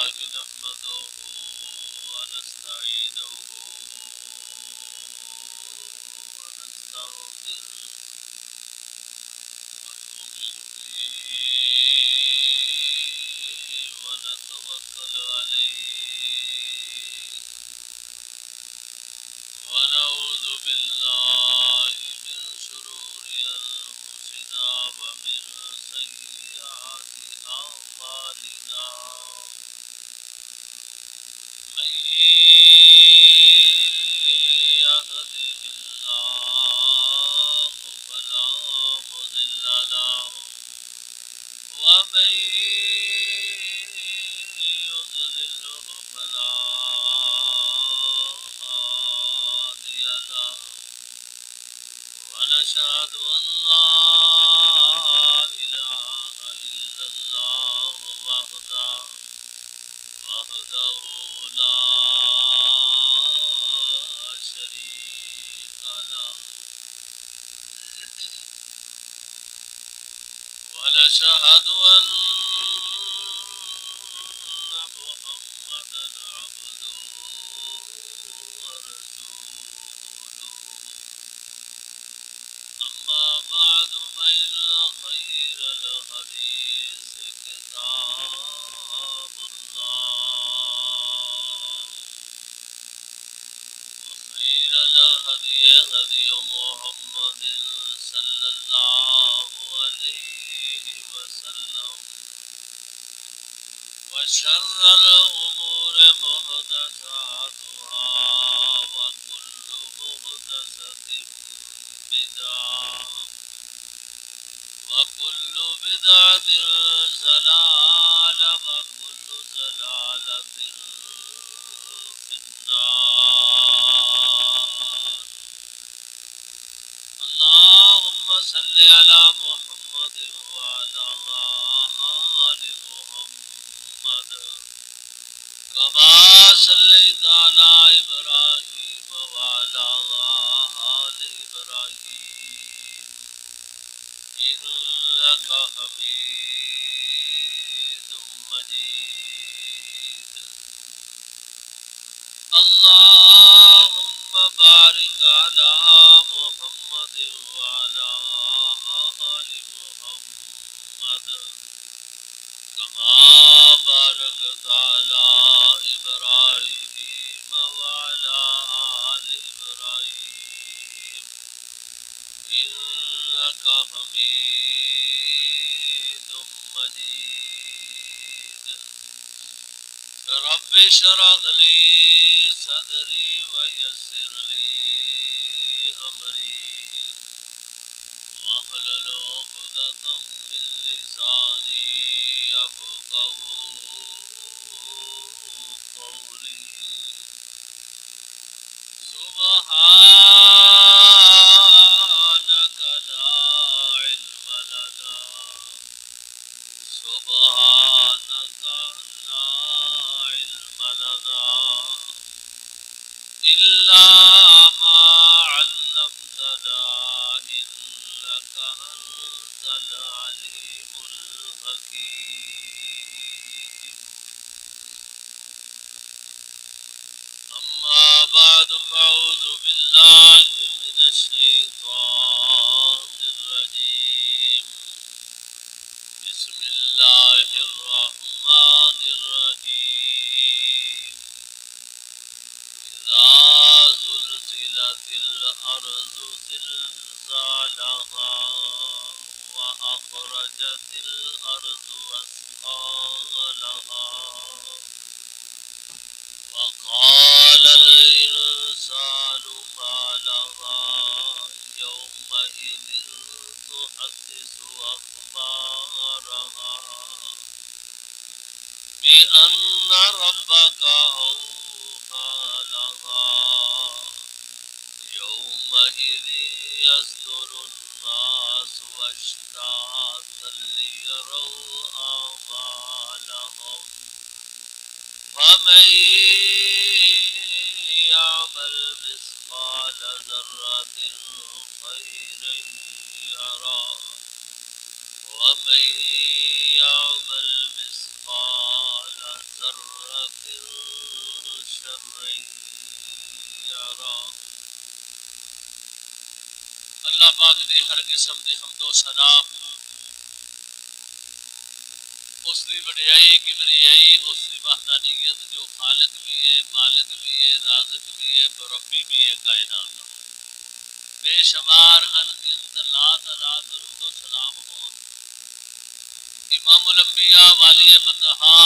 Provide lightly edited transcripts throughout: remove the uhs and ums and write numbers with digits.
لله نحمده ونستعينه ونستغفره ونؤمن به ونتوكل عليه ونعوذ بالله من شرور أنفسنا ومن سيئات أعمالنا من يهده الله فلا مضل له ومن يضلله فلا هادي له ونشهد أن لا إله إلا الله وحده لا شريك له ونشهد أن محمدا عبده ورسوله أما بعد فإن خير الحديث كتاب الله وخير الهدي هدي محمد صلى الله عليه وسلم وشر الأمور محدثاتها وكل محدثة بدعة وكل بدعة ضلالة وكل ضلالة في النار اللهم صل على محمد وعلى آل محمد كما صليت على إبراهيم وعلى آل إبراهيم إنك حميد مجيد اللهم بارك على محمد وعلى آل محمد كما باركت على إبراهيم وعلى آل إبراهيم إنك حميد مجيد رب اشرح لي صدري ويسر لي أمري واحلل عقدة من لساني يفقهوا قولي سبحانك لا علم لنا سبحانك لا علم لنا إلا ما علمتنا إنك أنت العليم الحكيم أما بعد فأعوذ بالله من الشيطان الرجيم بسم الله الرحمن الرحيم إذا زلزلت الأرض زلزالها وأخرجت الأرض أثقالها وقال الإنسان ما لها يومئذ تحدث أخبارها بأن ربك أوحى لها يومئذ يصدر الناس أشتاتا ليروا أعمالهم فمن يعمل مثقال ذرة خيرا يره ومن يعمل مثقال ذرة شرا يرى. اللہ پاک دی ہر قسم دی حمد و ثنا اس دی وڈیائی کبریائی اس دی وحدانیت جو خالق بھی ہے مالک بھی ہے رازق بھی ہے مربی بھی ہے کائنات کا بے شمار ان گنت لا تعداد درود و سلام ہوں امام الانبیاء والی بندہا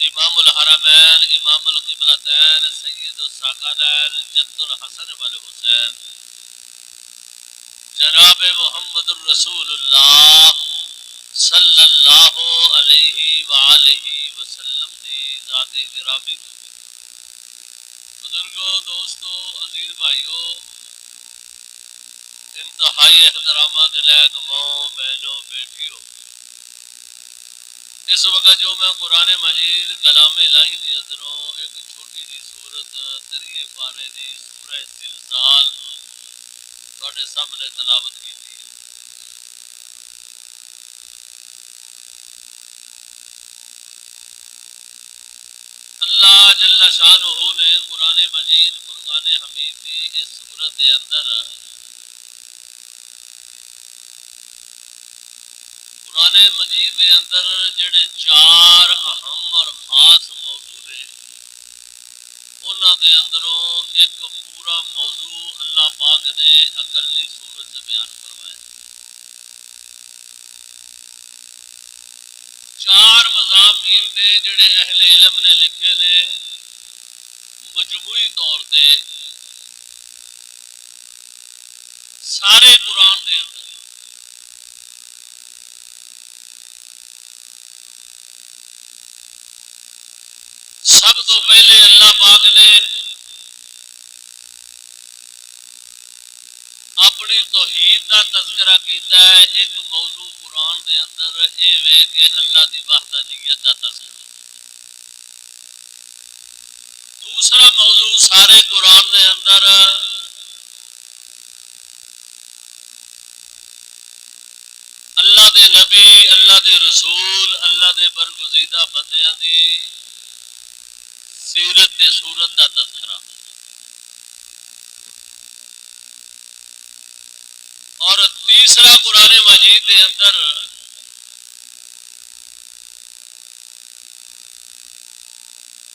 امام الحرمین امام القبلتین سید الثقلین جد الحسن والحسین جناب محمد الرسول اللہ صلی اللہ علیہ وآلہ وسلم دی ذات گرامی بزرگوں دوستو عزیز بھائیو انتہائی احترامات لائق ماں بہنوں بیٹیوں اس وقت جو میں قرآن مجید کلام الہی دی اندروں ایک چھوٹی سی سورت تریے پارے دی سورہ زلزال تواڈے سامنے تلاوت کی تھی. اللہ جل شانہ نے قرآن مجید فرقان حمید دی اس سورت دے اندر قرآن مجید دے اندر جڑے چار اہم اور خاص موضوع نے انہاں دے اندروں ایک پورا موضوع اللہ پاک نے اکلی سورت سے بیان فرمایا. چار مضامین نے جڑے اہل علم نے لکھے نے مجموعی طور تے سارے قرآن دے اندر سب تو پہلے اللہ پاک نے اپنی توحید کا تذکرہ کیتا ہے. ایک موضوع قرآن دے اندر یہ وے کہ اللہ دی وحدانیت کا تذکرہ. دوسرا موضوع سارے قرآن دے اندر اللہ دے نبی اللہ دے رسول اللہ دے برگزیدہ بندیاں دی سیرت تے صورت کا تذکرہ. اور تیسرا قرآن مجید کے اندر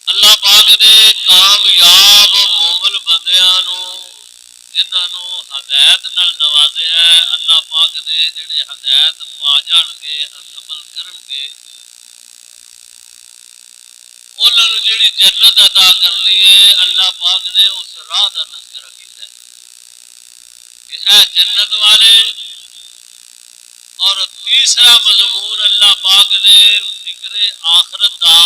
اللہ پاک نے کامیاب مومن بندیاں نو جنہاں نو ہدایت نال نوازیا ہے اللہ پاک نے جڑے ہدایت پا جان گے عمل کرن گے انہاں نو جڑی جنت عطا کرنی ہے اللہ پاک نے اس راہ دا تذکرہ کیتا ہے کہ اے جنت والے. اور تیسرا مضمون اللہ پاک نے فکر آخرت دا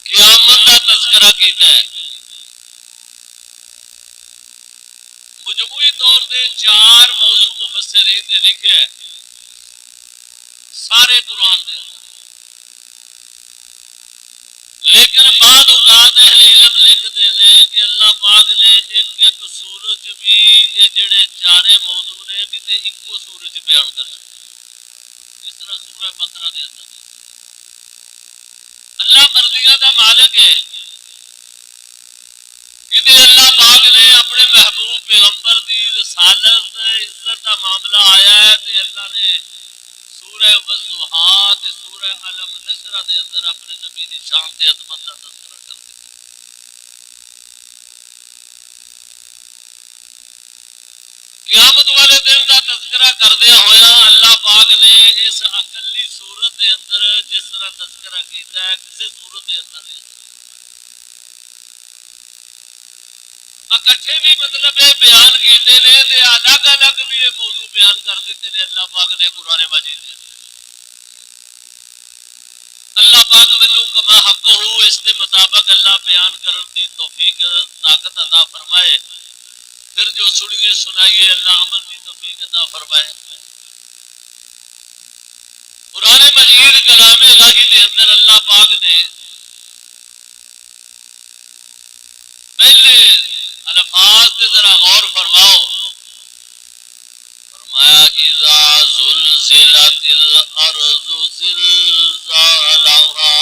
قیامت کا تذکرہ کیتا ہے. مجموعی طور پہ چار موضوع مفسرین نے لکھے ہیں سارے قرآن دے. لیکن بعض اوقات اہل علم لکھتے ہیں کہ اللہ پاک نے ایک ایک سورج بھی یہ جڑے چارے موضوع نے کسی ایکو سورج بیان کر سکتے. اس طرح سورہ بقرہ دے اندر اللہ مرضیاں دا مالک ہے کہ اللہ پاک نے اپنے محبوب پیغمبر دی رسالت عزت کا معاملہ آیا ہے تو اللہ نے سورہ والضحیٰ تے سورہ علم نشرہ دے اندر اپنے نبی دی شان تے عظمت کا تذکرہ کر دیا. قیامت والے دن کا تذکرہ کردیا ہویا اللہ پاک نے اس اکلی صورت دے اندر جس طرح تذکرہ کیتا ہے کسی صورت دے اندر اکٹھے بھی مطلب بیان کیتے نے تے الگ الگ بھی یہ موضوع بیان کر دیتے نے اللہ پاک نے قرآن مجید میں. اللہ پاک مینوں کما حق ہو اس کے مطابق اللہ بیان کرن دی توفیق طاقت عطا فرمائے. پھر جو سنیے سنائیے اللہ عمل کی توفیق عطا فرمائے. قرآن مجید کلام الہی کے اندر اللہ پاک نے پہلے الفاظ پہ ذرا غور فرماؤ. فرمایا اذا زلزلت زلزلت الارض زلزالها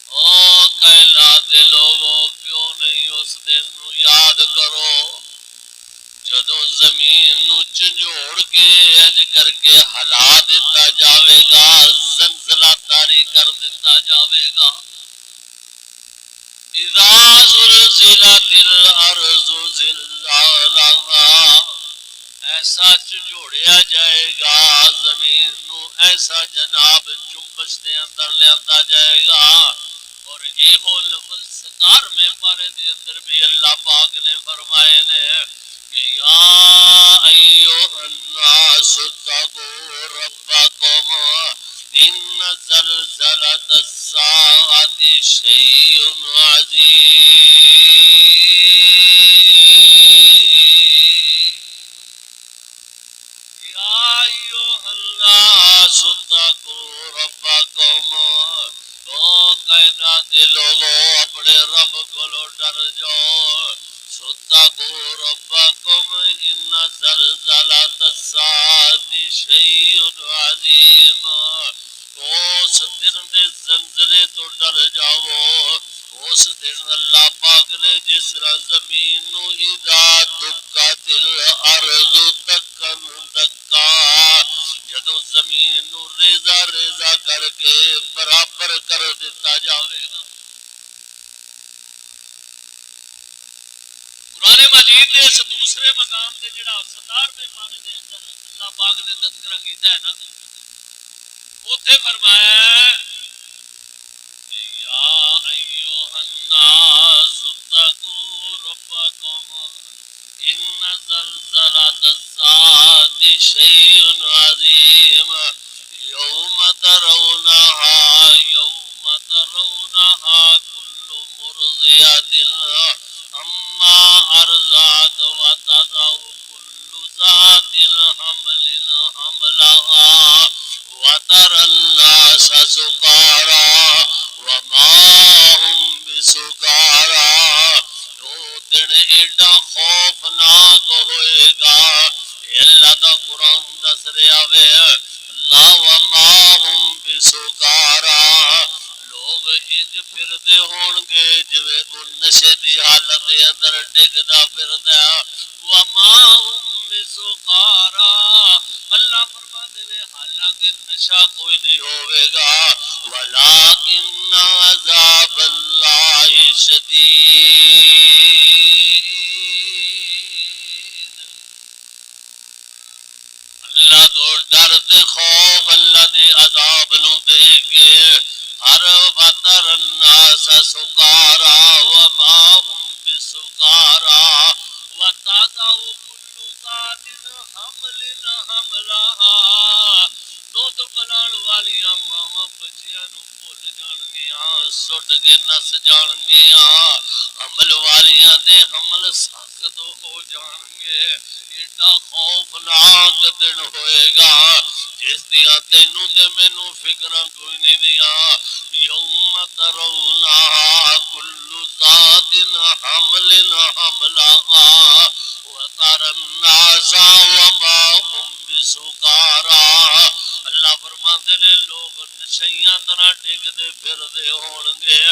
او کائنات دے لوگو کیوں نہیں اس دن نو یاد کرو جدو زمین نو جھنجھوڑ کے انج کر کے ہلا دیتا جاوے گا زلزلہ طاری کر دیتا جاوے گا اذا زلزلت الارض زلزالها ایسا جھنجھوڑیا جائے گا زمین نو ایسا جناب چنبش دے اندر لیا جائے گا اور یہ ہو لفظ 17 پارے دے اندر بھی اللہ پاک نے فرمائے نے کہ یا ایوہ الناس اتقوا ربکم ان زلزلۃ الساعۃ شیء عظیم یا ایوہ الناس اتقوا ربکم او کائنات دے لوگو اپنے رب کو ڈر جاؤ ستقوا ربکم ان زلزلۃ الساعۃ شیء عظیم اس دن دے زلزلے تو ڈر جاؤ اس دن اللہ پاک نے جس طرح زمین نو اذا دکت الارض دکن دکا جدو زمین نو ریزہ ریزہ کر کے برابر کر دیتا جاوے گا قرآن مجید نے اس دوسرے مقام دے جڑا 17ویں پارے دے اندر اللہ پاک نے تذکرہ کیتا ہے نا اوتھے فرمایا یا ایھا الناس اتقوا ربکم ان زلزلۃ الساعۃ شیء عظیم یوم ترونها کل مرضیۃ اما ارضات وتضع كل ذات الحمل حملها وترى الناس سكارى وما هم بسكارى دو دن ایڈا خوفناک ہوئے گا اللہ دا قرآن دس رہا وے اللہ وما هم بسكارى لوگ انج پھردے ہون گے جویں کوئی نشے دی حالت دے اندر ڈگدا پھردا وما هم بسكارى اللہ فرماتے ہیں حالانکہ نشہ کوئی نہیں ہوئے گا ولکن عذاب اللہ شدید اللہ تو ڈر تے خوف اللہ دے عذاب نو دے کے ہر وتر الناس سکارا وما هم بسکارا وتضع كل ذات حمل حملها دودھ پلان والیاں ماواں بچیاں نو بھول جان گیاں سٹ کے نس جان گیاں حمل والیاں دے حمل سخت ہو جان گے ایڈا خوفناک دن ہوئے گا جس دیاں تینوں تے مینوں فکراں کوئی نہیں دیاں یوم ترونها کل ذات حمل حملها وترى الناس وما هم بسكارى اللہ فرماندے نے لوگ نشیاں طرح ڈگدے پھردے ہون گے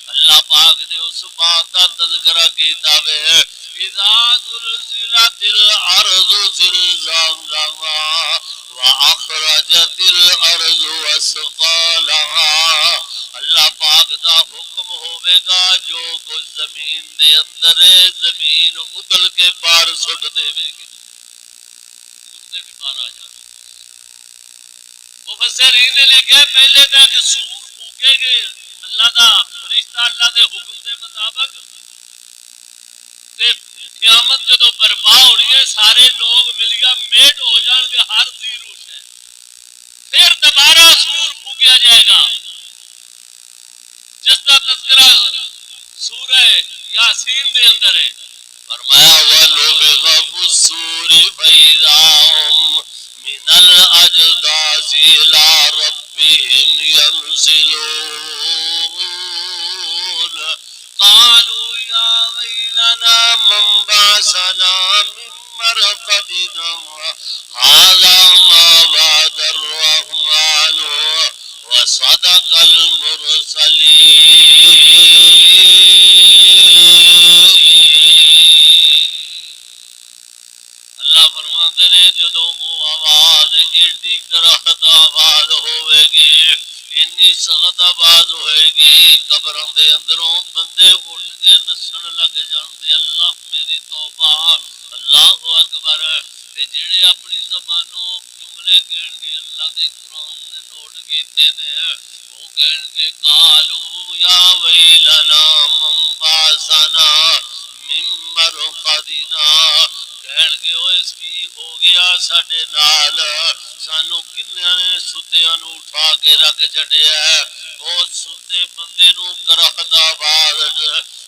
اللہ پاک نے اس بات دا تذکرہ کیتا وے اذا زلزلت الارض زلزالها واخرجت الارض اثقالها اللہ پاک دا حکم ہوے گا جو کچھ زمین دے اندر ہے زمین اگل کے پار سٹ دے گی کتے بھی پار آ جائے مفسرین نے لکھا پہلے تک سور پھونکے گے اللہ دا فرشتہ اللہ دے حکم دے مطابق تے قیامت جدو برپا ہونی ہے سارے لوگ ملیا میٹ ہو جان گے ہر دی روش ہے پھر دوبارہ سور پھونکیا جائے گا جس کا تذکرہ سورہ یاسین دے اندر ہے فرمایا وَنُفِخَ فِي الصُّورِ فَإِذَا هُمْ من الأجداث إلى ربهم ينسلون قالوا يا ويلنا من بعثنا من مرقدنا هذا ما عبادك المرسلين اللہ فرماتے نے جدو وہ آواز ایڈی کرہت آواز ہوئے گی انی سخت آواز ہوئے گی قبروں دے اندروں بندے اٹھ کے نسن لگ جاندے اللہ میری توبہ اللہ اکبر تے جڑے اپنی زبانوں جملے کہن گے اللہ دے قرآن نے نوٹ کیتے نے وہ کہن گے قالو یا ویلنا من بعثنا من مرقدنا کہن گے اس کی ہو گیا ساڈے نال سانو کنیاں نے ستیاں نو اٹھا کے رکھ چھڈیا ہے بہت ستے بندے نو کرہت آواز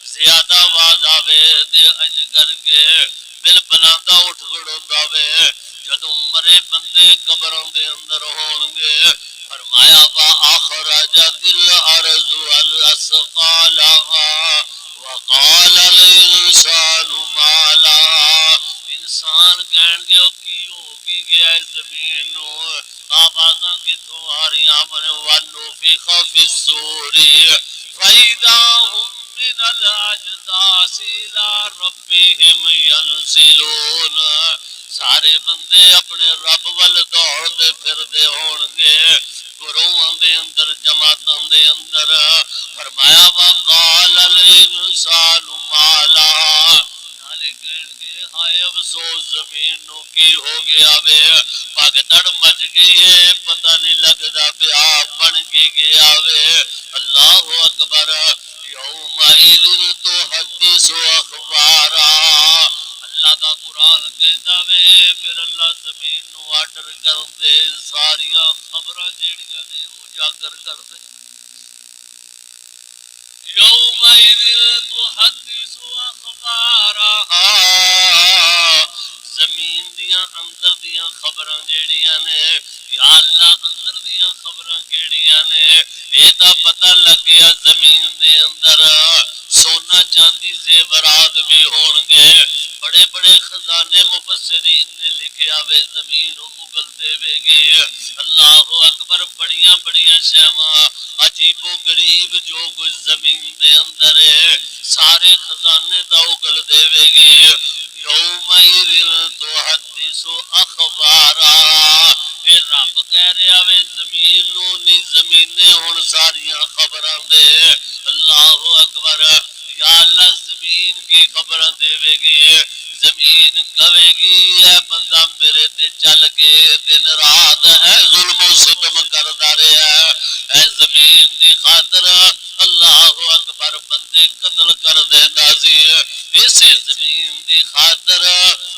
زیادہ آواز آوے تے اج کر کے بل بلاندا اٹھ کھڑوندا وے جدوں مرے بندے قبراں دے اندر ہون گے فرمایا وا اخرجت الارض والاسقالها وقال الانسان ما لها انسان کہن گے کی ہو کی گیا زمین نو آوازاں کتھوں آ رہیاں من ونفخ فی الصور فاذا هم من الاجداث الى ربهم ينسلون سارے بندے اپنے رب ول دوڑ دے پھر دے ہون گے گروہاں دے اندر جماعتاں دے اندر فرمایا وقال الانسان ما لها نالے کہن گے ہائے افسوس زمین نو کی ہو گیا وے بھگدڑ مچ گئی ہے پتہ نہیں لگدا پیا بن کی گیا وے اللہ اکبر یومئذ تحدث اخبارا اللہ کا قرآن کہندا وے پھر اللہ زمین نو آرڈر کر دے ساریاں خبراں جیڑیاں نے اجاگر کر دے یومئذ تحدث اخبارها زمین دیاں اندر دیاں خبراں جیڑیاں نے یا اللہ اندر دیاں خبراں کیڑیاں نے اے تا پتہ لگ گیا زمین دے اندر سونا چاندی زیورات بھی ہون گے بڑے بڑے خزانے مفسرین نے لکھیا وے زمین اگل دے وے گی اللہ اکبر بڑیاں بڑیاں شیواں عجیب و غریب جو کچھ زمین دے اندر ہے سارے خزانے دا اگل دے وے گی یومئذ تحدث اخبارها اے رب کہہ رہا وے زمین نو نی زمینے ہن ساریاں خبراں دے اللہ اکبر یا اللہ زمین کی خبراں دے وے گی زمین کہے گی اے بندہ میرے تے چل کے دن رات اے ظلم و ستم کردا رہیا اے زمین دی خاطر اللہ اکبر بندے قتل کر دیندا سی اسے زمین دی خاطر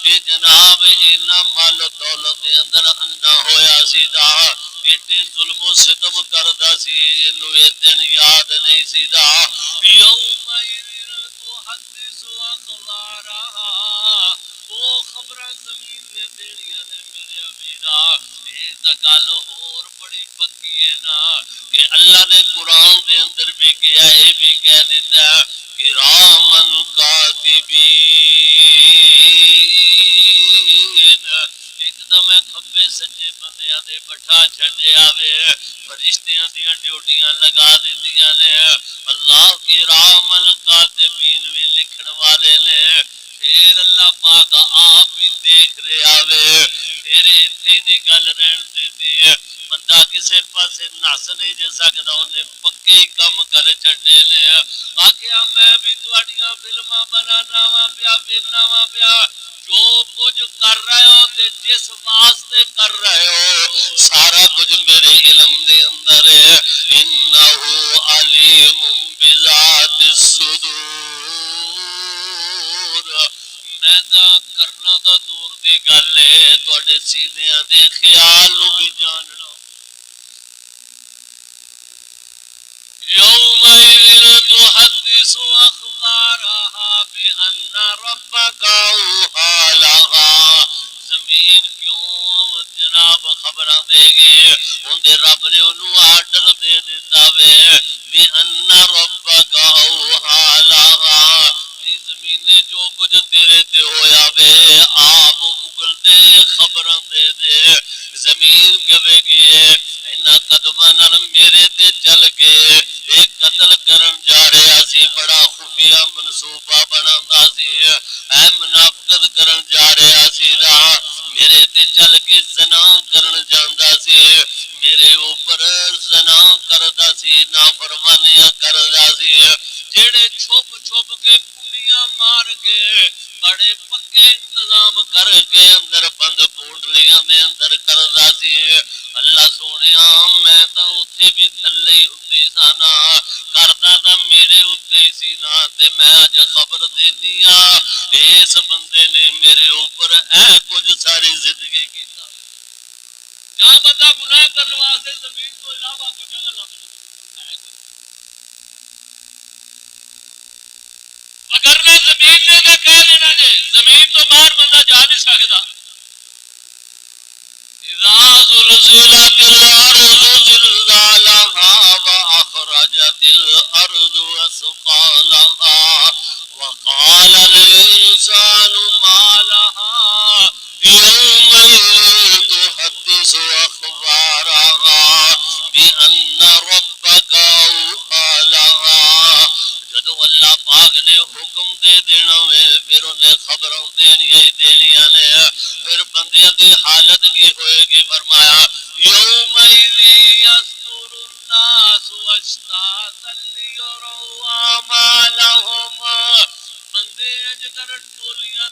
یہ جناب اینا مال و دولت دے اندر انا ہویا سی دا ایڈے ظلم و ستم کردا سی اینو اے دن یاد نہیں سی دا یومئذ تحدث اخبارها وہ خبراں زمین نے دینیاں نے میرے امیرا یہ تا گل اور بڑی پکی ہے نا کہ اللہ نے قرآن دے اندر بھی کیا ہے بھی کہہ دیتا ہے کرامن کاتبین ایک دم کھبے سجے بندیاں دے بٹھا چھڈیا وے فرشتیاں دیاں ڈیوٹیاں لگا دیندیاں نے اللہ کرامن کاتبین بھی لکھن والے نے پھر اللہ پاک آپ بھی دیکھ رہا وے پھر اتنے دی گل رہن دیتی ہے بندہ کسے پاسے نس نہیں جے سکدا انہیں پکے ہی کم کر چھڈے نے آکھیا میں بھی تواڈیاں فلماں بنانا وا پیا وینا وا پیا جو کچھ کر رہے ہو تے جس واسطے کر رہے ہو سارا کچھ میرے علم دے اندر ہے انہ علیم بذات الصدور میں دا کرنا دا دور دی گل ہے تواڈے سینیاں دے خیال نو بھی جاننا یومئذ تحدث اخبارها بأن ربك اوحى لها زمین کیوں جناب خبراں دے گی اندے رب نے انہوں آرڈر دے دیتا وے بأن ربك اوحى لها زمین نے جو کچھ تیرے تے ہویا وے آپ اگل دے خبراں دے دے زمین کہے گی اینا قدماں نال میرے تے چل کے ایک قتل کرن جا رہا سی بڑا خفیہ منصوبہ بناوندا سی اے منافقت کرن جا رہا سی میرے تے چل کے زنا کرن جاندا سی میرے اوپر زنا کردا سی نافرمانیاں کردا سی جڑے چھپ چھپ کے کلیاں مار کے بڑے پکے انتظام کر کے اندر بند کوٹلیاں دے اندر کردا سی اللہ سونیا میں تا اوتھے بھی تھلے ہی ہوندی سانا کردا تا میرے اوتے ہی سی نا تے میں اج خبر دینی اس بندے نے میرے اوپر اے کچھ ساری زندگی کیتا جہاں بندہ گناہ کرنے واسطے زمین تو علاوہ کوئی جگہ لگ وگرنہ زمین نے میں کہہ دینا جی زمین تو باہر بندہ جا نہیں سکتا اذا زلزلت الارض زلزالها واخرجت الارض اثقالها وقال الانسان ما لها يومئذ تحدث اخبارها بان ربك اوحى لها جدو اللہ پاک نے حکم دے دینا پھر انہیں خبروں دینیاں نے پھر بندیاں دی حالت کی ہوئے گی فرمایا یومئذ یصدر الناس اشتاتا لیروا اعمالهم بندے اج کر ٹولیاں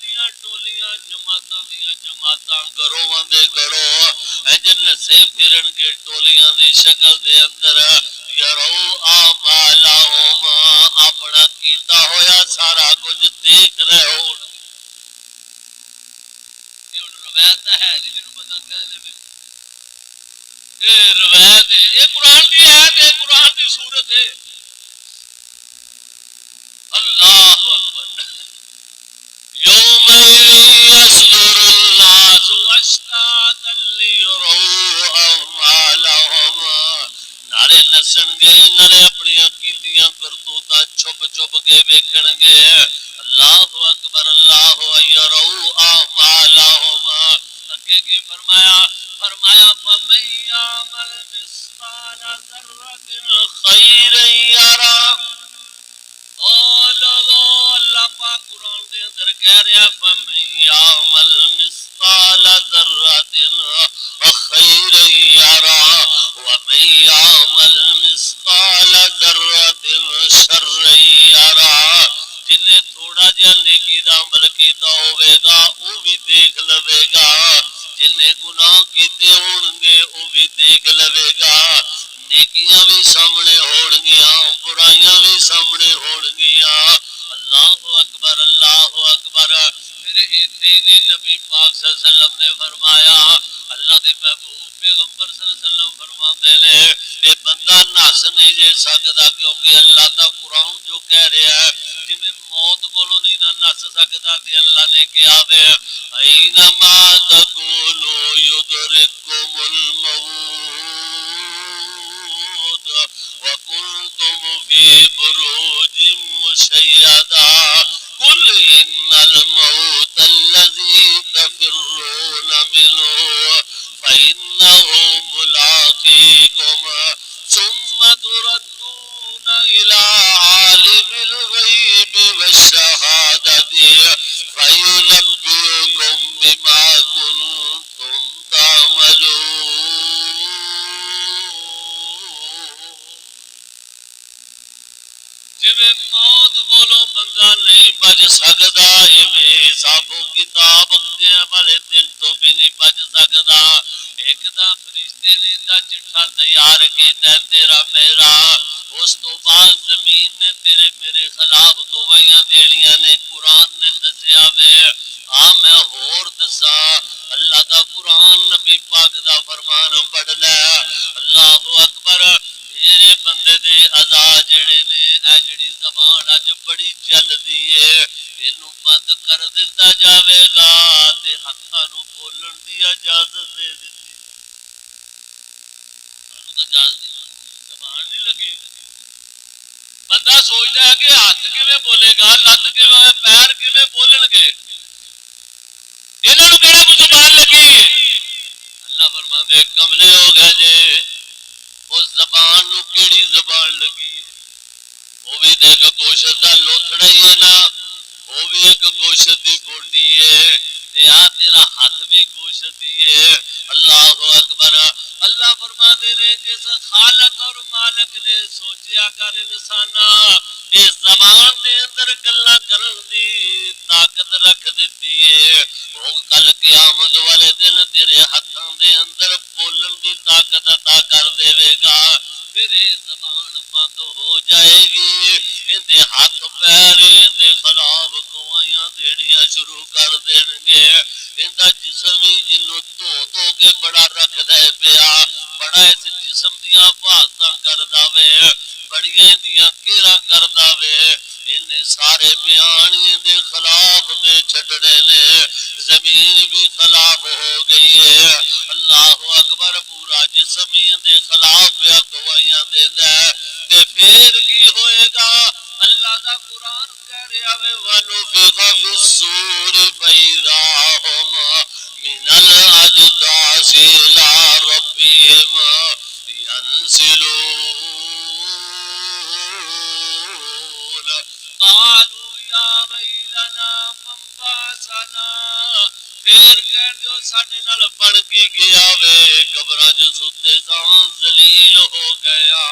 جماعتاں گروہاں دے گروہ اج نسے پھرن گے ٹولیاں دی شکل دے اندر یرو اعمالهم اپنا کیتا ہویا سارا کچھ دیکھ رہے ہو یہ روایت ہے جنہوں پتہ کہنے میں یہ روایت ہے یہ قرآن کی آیت ہے قرآن کی صورت ہے اللہ اکبر یومئذ یصدر الناس اشتاتا لیروا اعمالهم نالے نسن گے نالے اپنی کیتیاں کرتوتاں چھپ چھپ کے ویکھن گے اللہ اکبر اللہ یروا اعمالهم اگے کی فرمایا فمن یعمل مثقال ذرۃ خیرا یرا او لوگو اللہ پاک قرآن دے اندر کہہ رہا فمن یعمل مثقال ذرۃ خیرا یرا ومن یعمل مثقال ذرۃ شرا یرا جنہیں تھوڑا جہا نیکی دا عمل کیتا ہوئے گا وہ بھی دیکھ لوے گا جنہیں گناہ کیتے ہون گے وہ بھی دیکھ لوے گا نیکیاں بھی سامنے ہون گیاں برائیاں بھی سامنے ہون گیاں اللہ اکبر پھر اتنی نبی پاک صلی اللہ علیہ وسلم نے فرمایا اللہ دے محبوب پیغمبر صلی اللہ علیہ وسلم فرماندے نے یہ بندہ نس نہیں جے سکدا کیونکہ اللہ دا قرآن جو کہہ رہا ہے جویں موت کولوں نہیں نس سکدا تے اللہ نے کہا وے اینما تقولوا یدرککم الموت وکنتم فی بروج مشیدہ قل ان الموت الذی تفرون منه فإنه ملاقيكم ثم تردون إلى عالم الغيب والشهادة فينبئكم بما كنتم تعملون جویں موت کولوں بندہ نہیں بچ سکدا ایویں حساب و کتاب والے دل تو بھی نہیں بچ سکدا ایک دا فرشتے نے دا چٹھا تیار کیتا تیرا میرا اس تو بعد زمین نے تیرے میرے خلاف گواہیاں دینیاں نے قرآن نے دسیا وے میں ہور دسا اللہ دا قرآن نبی پاک دا فرمان پڑھ لے اللہ اکبر میرے بندے دے ادا جڑے نے اے جڑی زبان اج بڑی چلدی ہے اینو بند کر دتا جاوے گا تے ہتھاں نو بولن دی اجازت دے دتی تو اجازت زبان نہیں لگی بندہ سوچدا ہے کہ ہاتھ کیویں بولے گا لت کیویں پیر کیویں بولن گے انہاں نو کہڑا کوئی زبان لگی اللہ فرماندے کملے ہو گئے جے اس زبان نو کیڑی زبان لگی ہے؟ وہ بھی تو ایک گوشت کا لوتھڑا ہی ہے نا، وہ بھی ایک گوشت کی بوٹی ہے، تیرا ہاتھ بھی گوشت ہی ہے۔ اللہ اکبر۔ اللہ فرماتے نے جس خالق اور مالک نے سوچیا کر انسانا اس زبان دے اندر گلاں کرن دی طاقت رکھ دیتی ہے، وہ کل قیامت والے دن تیرے ہاتھوں دے اندر بولن دی طاقت عطا کر دے گا، پھر یہ زبان بند ہو جائے گی، اندے ہاتھ پیر دے خلاف گواہیاں دینیاں شروع کر دیں گے، اندا جسم ہی جنوں دھو کے بڑا رکھ دے پیا، بڑا اس جسم دیاں باتاں کردا وے، بڑیاں دیاں کیرا کردا وے، انہیں سارے بیان دے خلاف دے چھڈنے نے، زمین بھی خلاف ہو گئی ہے۔ اللہ اکبر۔ پورا جسم ہی دے خلاف پیا گواہیاں دیندا ہے، تے پھر کی ہوئے گا؟ اللہ دا قرآن کہہ رہا ہے وَنُفِخَ فِي الصُّورِ فَإِذَا هُمْ مِنَ الْأَجْدَاثِ إِلَىٰ رَبِّهِمْ يَنْسِلُونَ قَالُوا يَا وَيْلَنَا مَنْ بَعَثَنَا، پھر کہہ دیو ساڈے نال بن کی گیا وے، قبراں جو ستے ساں ذلیل ہو گیا۔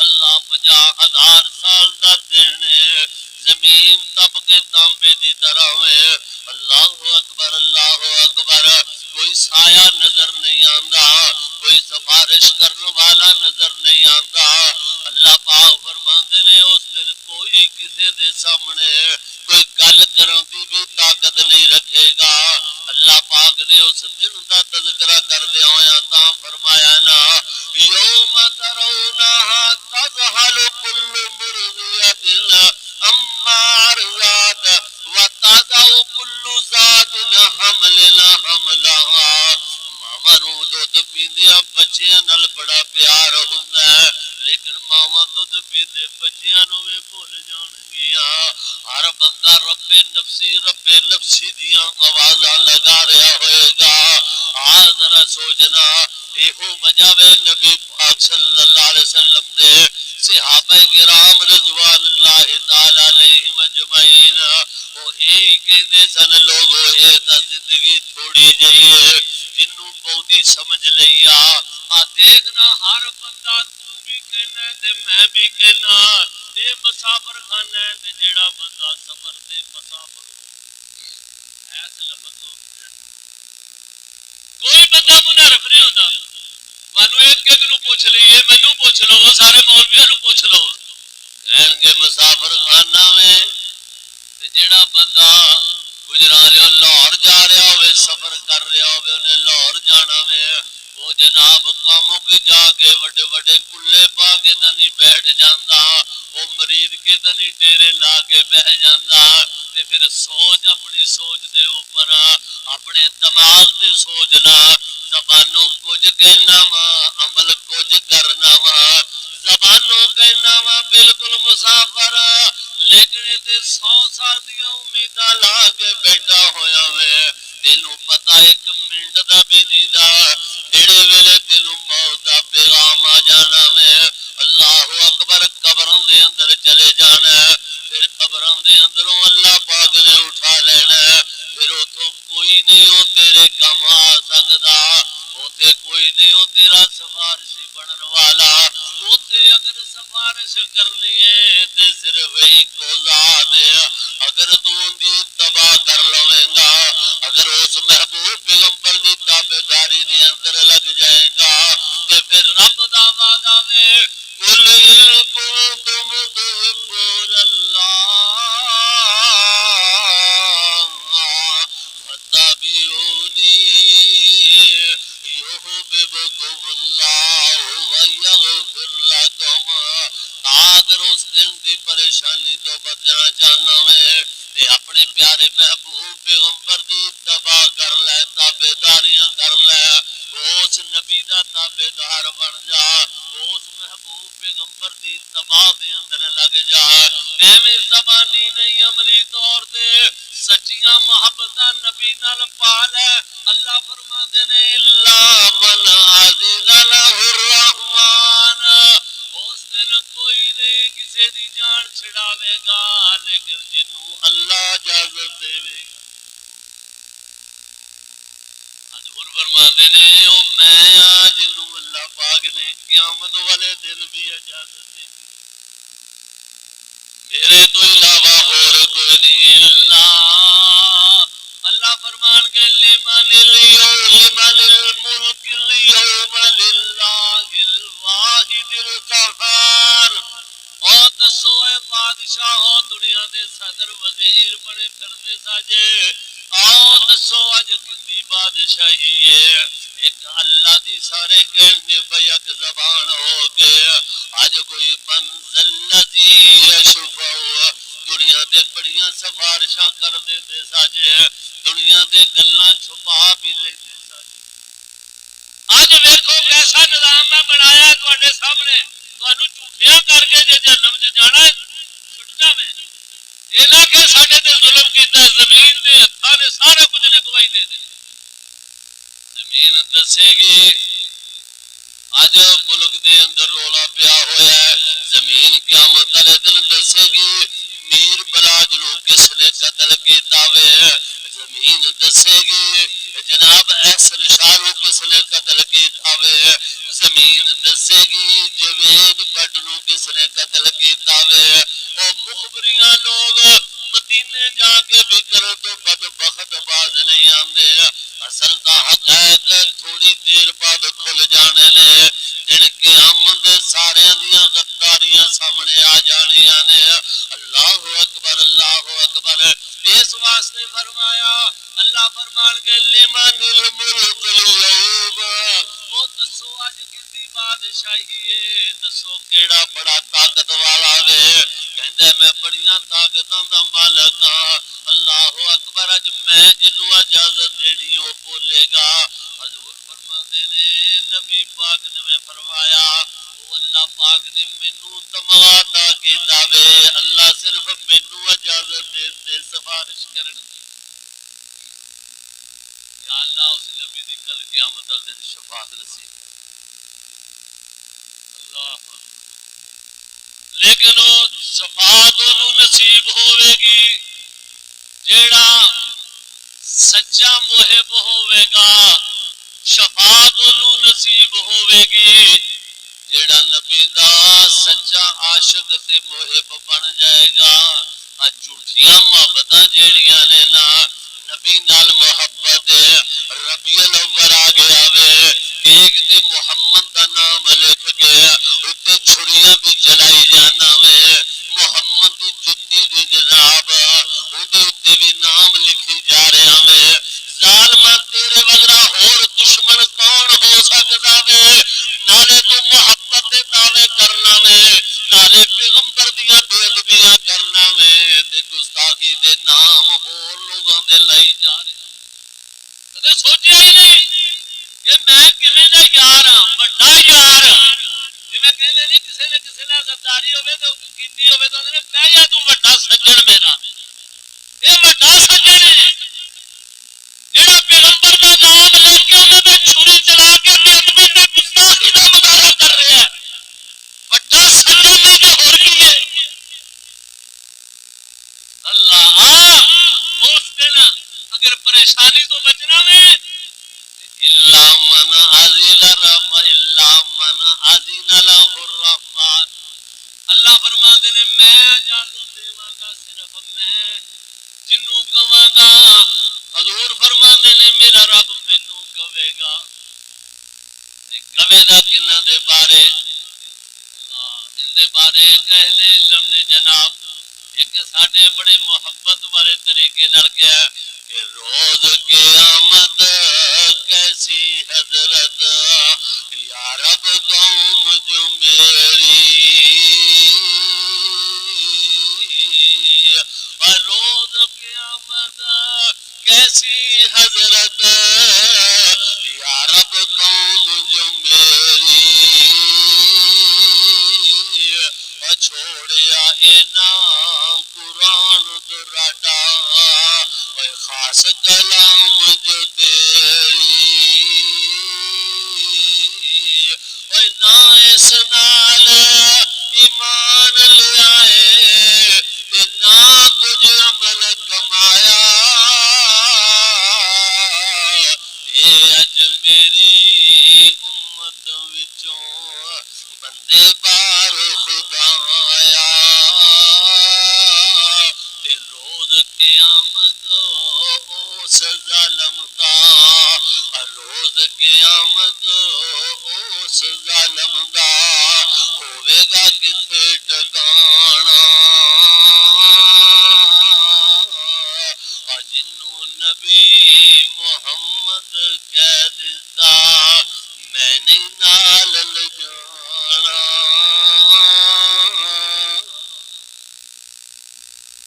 اللہ 50,000 سال دا دن ہے، زمین تپ کے تانبے دی طرح ہے۔ اللہ اکبر، اللہ اکبر۔ کوئی سایہ نظر نہیں آندا، کوئی سفارش کرنے والا نظر نہیں آندا۔ اللہ پاک فرماندے نے اس دن کوئی کسی دے سامنے کوئی گل کرن دی بھی طاقت نہیں رکھے گا۔ اللہ پاک نے اس دن دا تذکرہ کردے ہویا تاں فرمایا نا یوم ترونہا تذہل کل مرضیۃ اما ارضعت وتضع کل ذات حمل حملہا۔ ماواں نوں دودھ پیندیاں بچیاں نال بڑا پیار ہوندا ہے، لیکن ماواں دودھ پیندے بچیاں نوں وی بھول جان گیاں۔ ہر بندہ رب نفسی دیاں آوازاں لگا رہا ہوئے گا۔ ذرا سوچنا، ایہو وجہ وے نبی پاک صلی اللہ علیہ وسلم دے صحابہ کرام رضوان اللہ تعالی علیہم اجمعین وہ یہی کہندے سن لوگو اے تا زندگی تھوڑی جئی ہے، جنوں بہتی سمجھ لیا۔ دیکھنا ہر بندہ تو بھی کہنا ہے تے میں بھی کہنا اے مسافر خانہ ہے، تے جیڑا بندہ سفر تے مسافر ایس لفظ ہو کوئی بندہ منحرف نہیں ہوتا۔ مانو ایک نو پوچھ لئیے، مینوں پوچھ لو، سارے مولویاں نو پوچھ لو، کہن گے مسافر خانہ میں جیڑا بندہ گجرالے لاہور جا رہا ہوئے، سفر کر رہا ہوئے، انہیں لاہور جانا میں وہ جناب کاموں کے جا کے وڈے وڈے کلے پا کے تنی بیٹھ جاندہ، وہ مرید کے تنی ڈیرے لا کے بیٹھ جاندہ، تے پھر سوچ اپنی سوچ دے اوپر اپنے دماغ دے سوچنا، زبانوں کچھ کہنا وا عمل کچھ کرنا وا، زبانوں کہنا وا بالکل مسافر، لیکن تے 100 سال دیا امیداں لا کے بیٹھا ہویا وے، تینوں پتہ ایک منٹ دا بھی نہیں دا نیڑے ویلے تینوں موت دا پیغام آ جانا وے۔ اللہ اکبر۔ قبراں دے اندر چلے جانا ہے، پھر قبراں دے اندروں اللہ پاک نے اٹھا لینا ہے، پھر اتوں کوئی نہیں ہو تیرے کم آ سکدا، اوتے کوئی نہیں ہو تیرا سفارشی بنن والا، اوتے اگر سفارش کرنی ہے تے صرف ایک ذات ہے، اگر تو اندی تباہ کر لویں گا، اگر اس محبوب پیغمبر دی تابعداری دی اندر لگ جائے گا، تے پھر رب دا وعدہ وے قل ان کنتم تحبون اللہ فاتبعونی یحببکم اللہ ویغفر لکم۔ اگر اس دن دی پریشانی تو بچنا چاہنا ہے تے اپنے پیارے محبوب پیغمبر دی اتباع کر لے، تابعداریاں کر لے، اس نبی دا تابعدار بن جا، اس محبوب پیغمبر دی اتباع دے اندر لگ جا، ایویں زبانی نہیں عملی طور تے سچیاں محبتاں نبی نال پا لے۔ اللہ فرماندے نے الا من اذن له الرحمن فرماندے نے او میں جنوں اللہ پاک نے قیامت والے دن بھی اجازت دی میرے تو علاوہ اور کوئی نہیں اللہ فرمان کے لمن الملک اليوم للہ الواحد القہار او دسو اے بادشاہ ہو دنیا دے صدر وزیر بنے پھردے ساجے آؤ دسو اج کتنی بادشاہی ہے ایک اللہ دی سارے کہنے بیک زبان ہو گیا اج کوئی منزل لذی یشفع دنیا دے بڑیاں سفارشاں کر دے ساجے دنیا دے گلاں چھپا بھی لے اج ویکھو کیسا نظام میں بنایا تواڈے سامنے تانوں جھوٹیاں کر کے جے جہنم وچ جانا ہے چھٹنا میں یہ نہ کہ ساڈے تے ظلم کیتا ہے زمین دے ہتھاں نے سارا کچھ نے گواہی دے دینی زمین دسے گی اج ملک دے اندر رولا پیا ہویا ہے زمین قیامت والے دن دسے گی میر بلاج نو کس نے قتل کیتا وے زمین دسے گی جناب احسن شاہ نو کس نے قتل کیتا وے زمین دسے گی جوید بٹ نو کس نے قتل کیتا وے او مخبریاں لوگ مدینے جا کے بھی کرن تو بدبخت باز نہیں آندے اصل دا حقائق تھوڑی دیر بعد کھل جانے نے دن قیامت سارے دیاں غداریاں سامنے آ جانیاں نے اللہ اکبر اس واسطے فرمایا اللہ فرمان کے لمن الملک اليوم او دسو اج کسی بادشاہی ہے دسو کیڑا بڑا طاقت والا وے کہندا میں بڑیاں طاقتاں دا مالک ہاں اللہ اکبر اج میں جنوں اجازت دینی او بولے گا حضور فرماندے نے نبی پاک نے فرمایا او اللہ پاک نے مینوں تمغا عطا کیتا وے اللہ صرف مینوں اجازت دے سفارش کرن یا اللہ اس نبی دی کل قیامت والے دن شفاعت نصیب اللہ لیکن وہ شفاعت انہوں نصیب ہوئے گی جیڑا سچا محب ہوئے گا شفاعت انہوں نصیب ہوئے گی جیڑا نبی دا سچا عاشق تے محب بن جائے گا جھوٹیاں محبتاں جیڑیاں نے نا نبی نال محبت ربیع الاول آ گیا وے ایک تے محمد دا نام لکھ گیا اتے چھڑیاں بھی چلائی جانا وے محمد دی جتی دی جناب اودے اتے بھی نام لکھی جا رہا وے ظالما تیرے وغیرہ ہور دشمن کون ہو سکدا وے نالے تو محبت دے دعوے کرنا وے نالے پیغمبر دیاں بے ادبیاں کرنا وے تے گستاخی دے نام ہور لوگاں دے لائی جا رہے کدے سوچیا ہی نہیں کہ میں کیویں دا یار ہاں بڑا یار جی میں کہندے نہیں کسے نے کسے نال غداری ہوے تے کیتی ہوے تے نے پہ جا تو بڑا سجن میرا اے بڑا سجن ہے جیڑا پیغمبر دا نام لے کے انہاں تے چھری چلا کے تے اپنے تے گستاخی دا مظاہرہ کر رہا ہے بڑا سجن نے تے ہور کی ہے اللہ اس دن اگر پریشانی تو بچنا میں الا من اذن رب الا من اذن له الرحمن اللہ فرماتے نے میں اجازت دیواں گا صرف میں جنوں کہواں گا حضور فرماتے نے میرا رب مینوں کہے گا کہے دا کناں دے بارے ان دے بارے اہل علم نے جناب ایک ساڈے بڑے محبت والے طریقے نال کہا کہ روز قیامت کیسی حضرت یا رب قوم جو میری اور روز قیامت کیسی حضرت یا رب قوم جو میری چھوڑیا اینا قرآن دراڈا اے خاص کلام جو تیری اے نا اس نال ایمان لے آئے تے نا کچھ عمل کمایا اے اج میری بار خدایا روز قیامت اس ظالم دا روز قیامت اس ظالم دا ہوے گا کتھے ٹکانا جنوں نبی محمد کہہ دتا میں نہیں نال جانا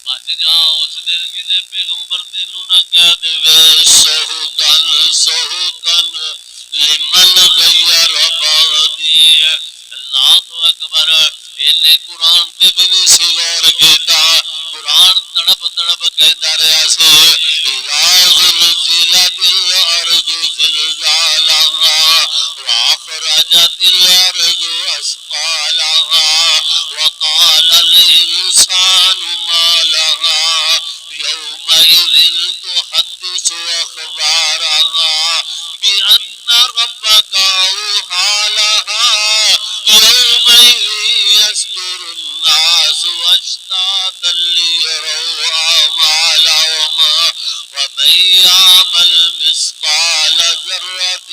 بچ جا اس دن کسی پیغمبر تینوں نہ کہہ دے سوگن سوگن لمن غیر بعدی اللہ اکبر انہیں قرآن پہ بھی نہیں سی غور کیتا قرآن تڑپ تڑپ کہتا رہا سی اذا زلزلت الارض زلزالها واخرجت الارض اثقالها وقال الانسان ما لها يومئذ تحدث اخبارها بان ربك اوحى لها يومئذ يصدر الناس اشتاتا ليروا اعمالهم ومن يعمل مثقال ذرة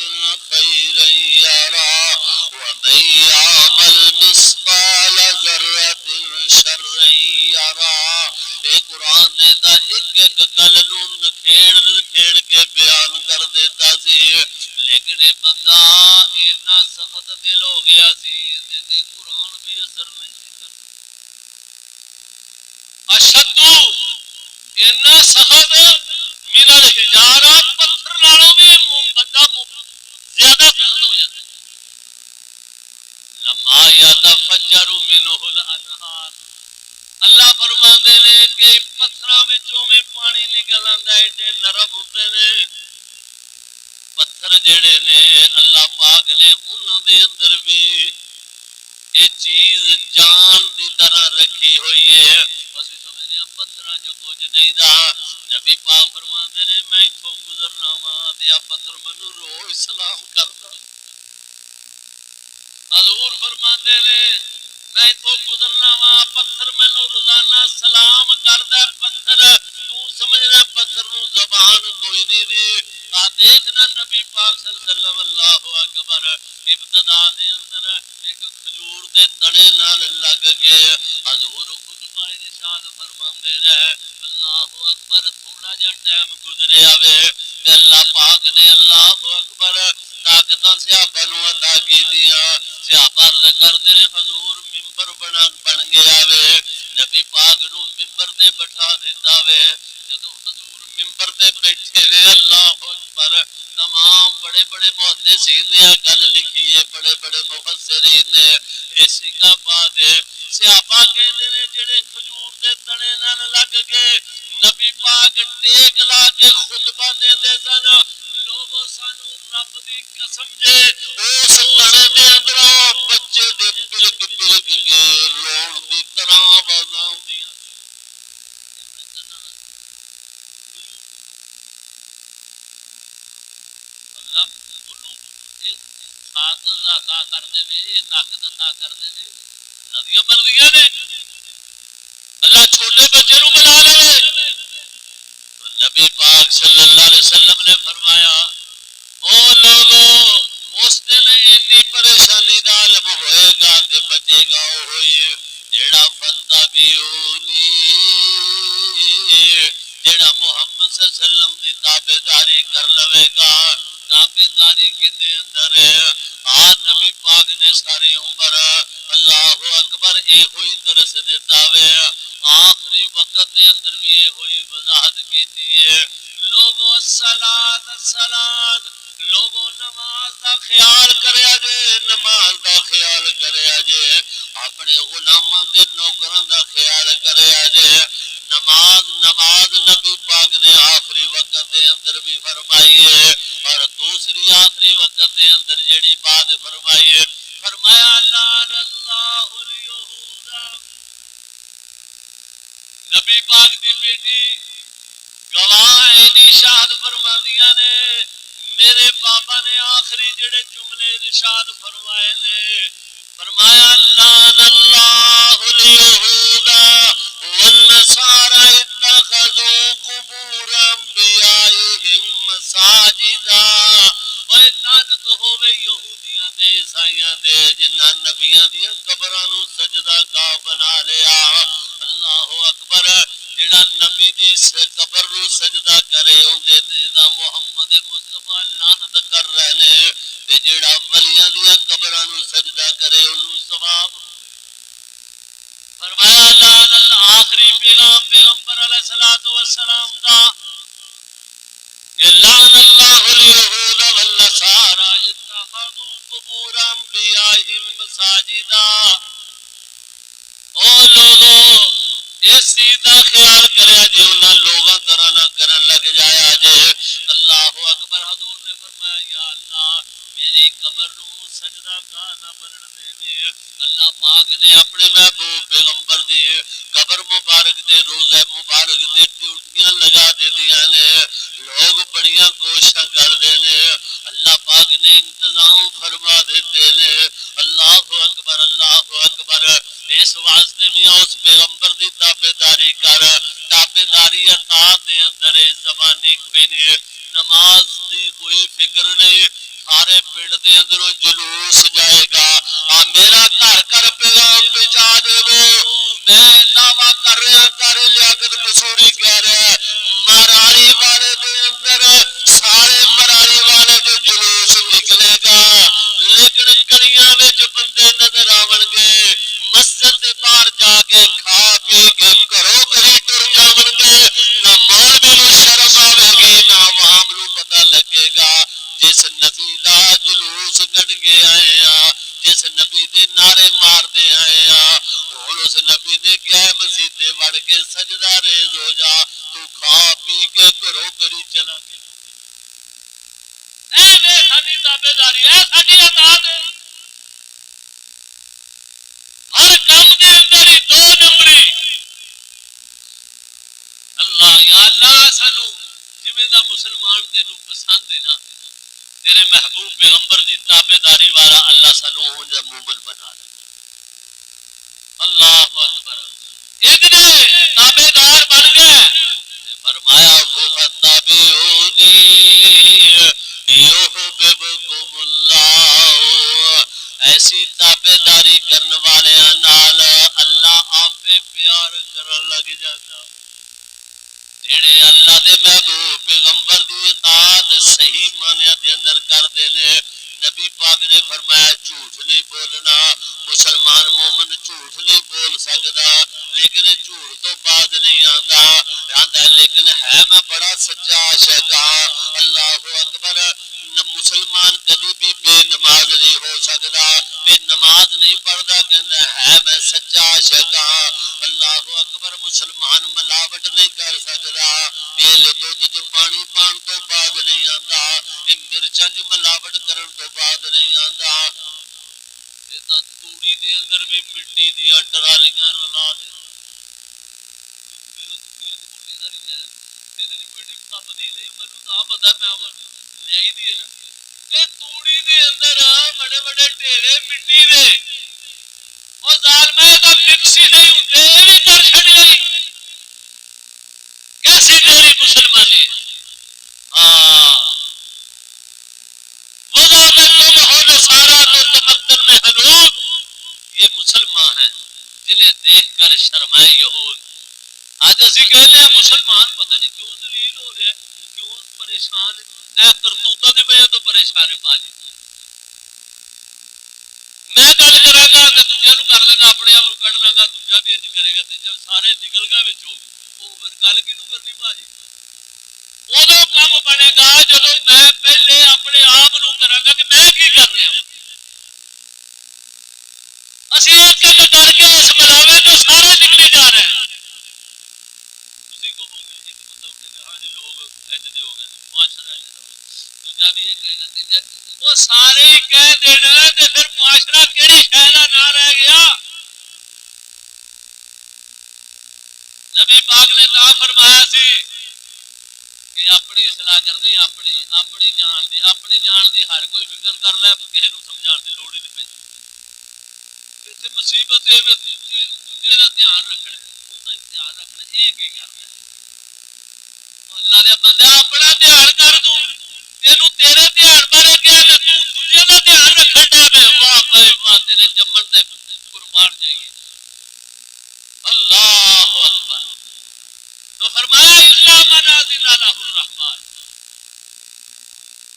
خيرا يرى ومن يعمل مثقال ذرة شرا يرى اے قرآن نے تا ایک ایک گل نوں کھیڑ کھیڑ کے بیان کر دیتا سی لیکن اے بندہ اتنا سخت دل ہو گیا سی تے قرآن بھی اثر نہیں کرتا اشدو اتنا سخت من الحجارہ پتھر نالوں بھی بندہ زیادہ سخت ہو جاتا ہے لما یتفجر منہ الانہار اللہ فرماندے نے کہ پتھراں وچوں میں پانی نکل آندا ہے ایڈے نرم ہوندے نے پتھر جڑے نے اللہ پاک نے انہاں دے اندر بھی یہ چیز جان دی طرح رکھی ہوئی ہے اسی سمجھنے پتھراں جو کچھ نہیں دا نبی پاک فرماندے نے میں اتھوں گزرنا وا تے پتھر مینوں روز سلام کردا حضور فرماندے نے میں تو گزرنا وا پتھر مینوں روزانہ سلام کردا پتھر تو سمجھنا پتھر نو زبان کوئی نہیں دی دیکھنا نبی پاک صلی اللہ علیہ وسلم اللہ اکبر ابتدا دے اندر ایک کھجور دے تنے نال لگ کے حضور خطبہ ارشاد فرماندے رہے اللہ اکبر تھوڑا جا ٹائم گزریا وے تے اللہ پاک نے اللہ اکبر طاقتاں صحابہ نو عطا کیتیاں صحابہ عرض کردے نے حضور ممبر بن گیا وے نبی پاک نو ممبر تے بٹھا دیتا وے جدوں حضور ممبر تے بیٹھے نے اللہ اکبر تمام بڑے بڑے محدثین نے گل لکھی ہے بڑے بڑے مفسرین نے اسی کا بعد صحابہ کہندے نے جڑے کھجور دے تنے نال لگ کے نبی پاک ٹیک لا کے خطبہ دیندے سن لوگوں سانو رب دی قسم جے اس تنے دے اندر بچے دے بلک بلک کے رون دی طرح آوازاں آوندیاں اللہ طاقت عطا کردے نے طاقت عطا کردے نے اللہ دی مرضیاں نے اللہ چھوٹے بچے نو بلا لے نبی پاک صلی اللہ علیہ وسلم نے فرمایا او لوگو اس دن اتنی پریشانی دا عالم ہوئے گا تے بچے گا ہوئی جیڑا فتابیونی جیڑا محمد صلی اللہ علیہ وسلم دی تابعداری کر لوے گا تابعداری کدے اندر ہے نبی پاک نے ساری عمر اللہ اکبر اے ہوئی درس دیتا وے آخری وقت دے اندر بھی یہ ہوئی وضاحت کیتی ہے لوگوں الصلاۃ لوگوں نماز دا خیال کریا جے نماز دا خیال کریا جے اپنے غلاماں دے نوکراں دا خیال کریا جے نماز نبی پاک نے آخری وقت دے اندر بھی فرمائی ہے اور دوسری آخری وقت دے اندر جیڑی بات فرمائی ہے فرمایا لعن اللہ الیہود نبی پاک دی بیٹی گواہ اینی شاہد فرماندیاں نے میرے بابا نے آخری جڑے جملے ارشاد فرمائے نے فرمایا لعن اللہ الیہود والنصارى اتخذوا قبور انبیائہم مساجدا اوے لعنت ہوے یہودیاں دے عیسائیاں دے جنہاں نبیاں دی قبراں نو سجدہ گاہ بنا لیا اللہ اکبر جڑا نبی دی قبر نو سجدہ کرے اوندے تے دا محمد مصطفی لعنت کر رہے نے تے جڑا ولیاں دی قبراں نو سجدہ کرے اونوں ثواب فرمایا لعن آخری پیغمبر علیہ الصلوۃ والسلام دا کہ لعن اللہ الیہود والنصارى اتخذوا قبور انبیائہم مساجدا او لوگو اس چیز کا خیال کریا جی انہاں لوگاں طرح نہ کرن لگ جایا جے اللہ اکبر حضور نے فرمایا یا اللہ میری قبر نو سجدہ گاہ نہ بنن دے اللہ پاک نے اپنے محبوب پیغمبر دی قبر مبارک دے روزہ مبارک دے ڈیوٹیاں لگا دے دیاں نے لوگ بڑیاں کوششاں کردے نے اللہ پاک نے انتظام فرما دیتے نے اللہ اکبر اس واسطے بھی اس پیغمبر دی تابعداری کر تابعداری اطاعت دے اندر زبانی کوئی نہیں نماز دی کوئی فکر نہیں سارے پیڑ دے اندروں جلوس جائے گا میرا گھر گھر پیغام پہنچا دے میں دعویٰ کر رہا کر لیاقت قصوری کہہ رہا ہے مرالی والے دے اندر سارے مرالی والے دے جلوس نکلے گا لیکن گلیاں وچ بندے نظر آون گے مسجد دے باہر جا کے کھا پی کے گھروں گھری ٹر جاون گے نہ مولوی نوں شرم آوے گی نہ عوام نوں پتہ لگے گا جس نبی دا جلوس کڈ کے آئے ہاں جس نبی دے نعرے مار دے آئے ہاں ہن اس نبی نے کیا ہے مسجد دے وڑ کے سجدہ ریز ہو جا تو کھا پی کے گھروں گھری چلا کے اے وے ساڈی تابعداری ہے ساڈی اطاعت ہر کام دے اندر ہی دو نمبری اللہ یا اللہ سانو جویں دا مسلمان تینوں پسند ہے نا تیرے محبوب پیغمبر دی تابعداری والا اللہ سانو ہو جا مومن بنا دے اللہ اکبر اتنے تابعدار بن گئے فرمایا فتابعونی یحببکم اللہ ایسی تابعداری کرنے والے نال اللہ آپ پہ پیار کرن لگ جاتا جڑے اللہ دے محبوب پیغمبر دی اطاعت صحیح معنی دے اندر کردے نے نبی پاک نے فرمایا جھوٹ نہیں بولنا مسلمان مومن جھوٹ نہیں بول سکدا لیکن جھوٹ تو بعد نہیں آندا لیکن ہے میں بڑا سچا عاشق ہاں اللہ اکبر مسلمان کبھی بھی بے نماز نہیں ہو سکدا بے نماز نہیں پڑھدا کہندا ہے میں سچا عاشق ہاں اللہ اکبر مسلمان ملاوٹ نہیں کر سکدا تیل دودھ جو پانی پان تو بعد نہیں آندا مرچاں جو ملاوٹ کرن تو بعد نہیں آندا یہ تا توڑی دے اندر بھی مٹی دی ٹرالیاں رلا دے توڑی دے اندر بڑے بڑے ڈھیرے مٹی دے او ظالمے دا مکسی نہیں ہوندے بھی کر چھڑی کیسی تیری مسلمانی ہاں وضع میں تم ہو نصارا تو تمدن میں حنود یہ مسلمان ہیں جنہیں دیکھ کر شرمائے یہود آج اسی کہنے ہیں مسلمان پتہ نہیں کیوں ذلیل ہو رہا ہے کیوں پریشان ہے اے کرتوتوں دی وجہ تو پریشان ہے باجی میں گل کراں گا تے دوجے نوں کر دے گا اپنے آپ نوں کڈ لاں گا دوجا بھی انج کرے گا تے جب سارے نکل گئے وچوں او پھر گل کینوں کرنی باجی اودوں کام بنے گا جدوں میں پہلے اپنے آپ نوں کراں گا کہ میں کی کر رہا ہوں اسی ایک ایک کر کے اس ملاوے جو سارے نکلی جا رہے ہیں اسی کو ایک بندہ اٹھے گا ہاں جی لوگ ایسے ہو گئے معاشرہ دوجا بھی ایک کہے گا تیجا وہ سارے ہی کہہ دینا تے پھر معاشرہ کیڑی شے دا نہ رہ گیا نبی پاک نے تا فرمایا سی کہ اپنی اصلاح کرنی اپنی جان دی ہر کوئی فکر کر لے کسی نوں سمجھان دی لوڑ ہی نہیں پئی اتنے مصیبت ہے دوجے کا دھیان رکھنا دھیان رکھنا یہ کی کرنا اللہ دے بندے اپنا دھیان کر دوں تینوں تیرے دھیان بارے کیا تو دوجے کا دھیان رکھن دے واہ بھائی واہ تیرے جمن دے قربان جائیے اللہ اکبر تو فرمایا الا من اذن له الرحمن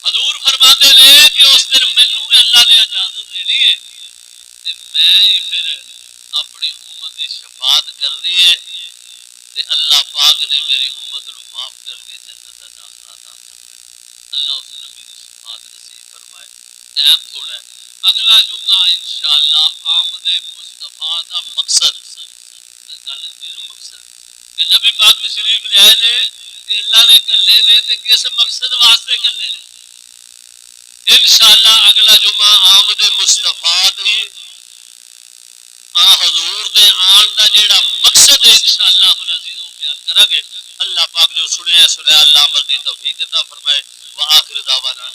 حضور فرماتے نے کہ اس دن مینوں اللہ نے اجازت دینی ہے تے میں ہی پھر اپنی امت کی شفاعت کرنی ہے تے اللہ پاک نے میری امت نو معاف کر کے جنت دا داخلہ عطا کرنا اللہ اس نبی کی شفاعت نصیب فرمائے ٹائم تھوڑا ہے اگلا جمعہ انشاءاللہ آمد مصطفیٰ دا مقصد گل مقصد کہ نبی پاک تشریف لے آئے نے کہ اللہ نے کلے نے تے کس مقصد واسطے کلے نے انشاءاللہ اگلا جمعہ آمد مصطفیٰ دی حضور دے آن دا جیڑا مقصد ہے انشاءاللہ العزیز وہ بیان کریں گے اللہ پاک جو سنیا اللہ عمل دی توفیق عطا فرمائے وآخر دعوانا